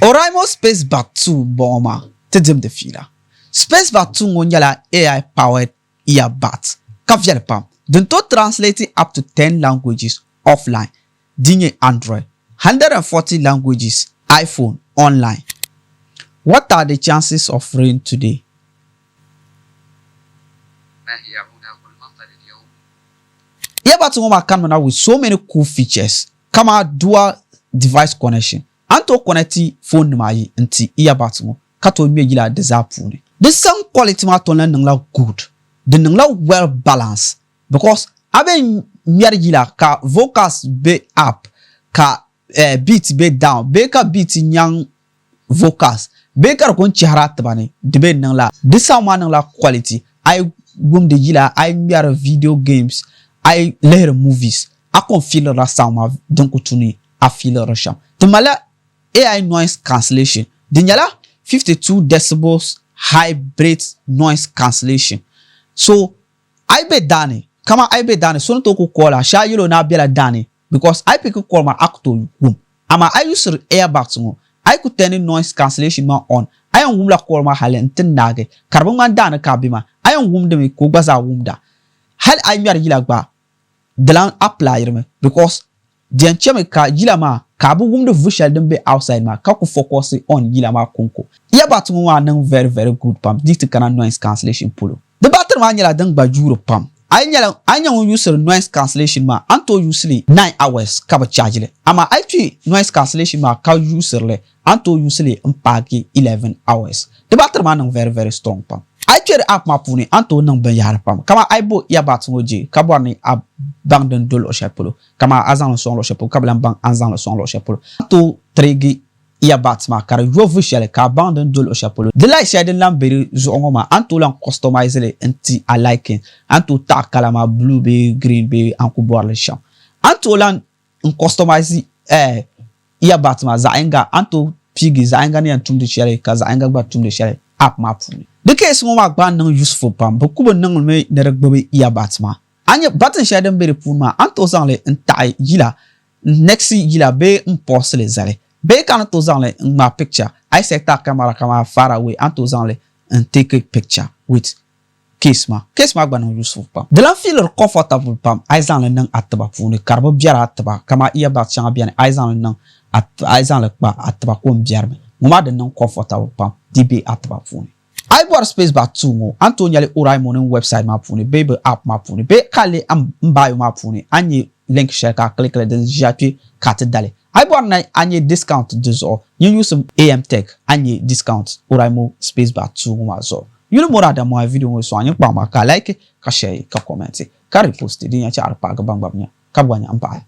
Oraimo SpaceBuds 2 boma te dim de fila. SpaceBuds 2 ngonyala AI powered earbuds. Kavyal pam. Den to translating up to 10 languages offline. Dinye Android. 140 languages iPhone online. What are the chances of rain today? Earbuds ngoma come now with so many cool features. Kama dual device connection. Anto connecti phone mayi nti earbuds ngo kato mi gila desapune. The sound quality ma ton la good. The nangla well balanced because abe miar gila ka vocals be up ka beat be down be ka beat nyang vocals be ka kon chiharat bani de be nangla the sound ma nangla quality I gum de gila I miar video games I later movies I can feel the sound ma donc tuni I feel the sham to mala AI noise cancellation. Dinyala 52 decibels hybrid noise cancellation. So I be dani. Kama I be dani. So no to call sha yelo na bela dani because I pick call my acto room. Ama I use earbuds mo. I could turn noise cancellation ma on. I am wumla call ma halen tin nage. Karbon man dana kabima. I am wum de me ko baza wumda. Hal I mi ar ba. Delan apply me because dian cheme ka yila ma kabu wumde visual dem be outside ma ka ku focus on yila ma konko earbuds mo nan very good pam dicte kana noise cancellation polo the battery ma nyala dan bajuro pam anya use noise cancellation ma anto usually 9 hours ka ba charge le ama actually noise cancellation ma ka use le anto usually mpagi 11 hours the battery ma nan very strong pam actually app ma puni anto nan ban yar pam kama aibo earbuds ngoje ka borni ab bang den dol o chapolo kama azan son lo chapolo kablan bang azan son lo chapolo to tregi earbuds ma kar yo visual ka bang den dol o chapolo de la shade lamberi zo ngoma anto lan customize le anti I like anto ta kalama blue be green be anko bor le cham anto lan customize earbuds ma za enga anto pigi za enga ni antum de chere ka za enga ba tum de chere app ma puni de case ngoma gban nan useful pam ba kubo nan me nerek bobe earbuds ma anya button shade mbere puma anto zangle ntai yila next yila be impossible zale be kan to zangle ma picture I set that camera far away anto zangle and take a picture with case ma gban useful pam de la feel comfortable pam I zangle nan atba puni karbo biara atba kama earbuds changa biane I zangle nan I zangle ba atba ko biarme ngoma de nan comfortable pam dibe atba puni I bought SpaceBuds 2 mo anto nyale Oraimo website ma puni baby app ma puni be kale am mbayo ma puni anye link share ka click le den jati kat dale I bought na anye discount dezo you use some AM Tech anye discount Oraimo SpaceBuds 2 ma zo you know more than my video so anye pa ma ka like ka share ka comment ka repost din ya cha arpa ga bang babnya ka bwanya mpa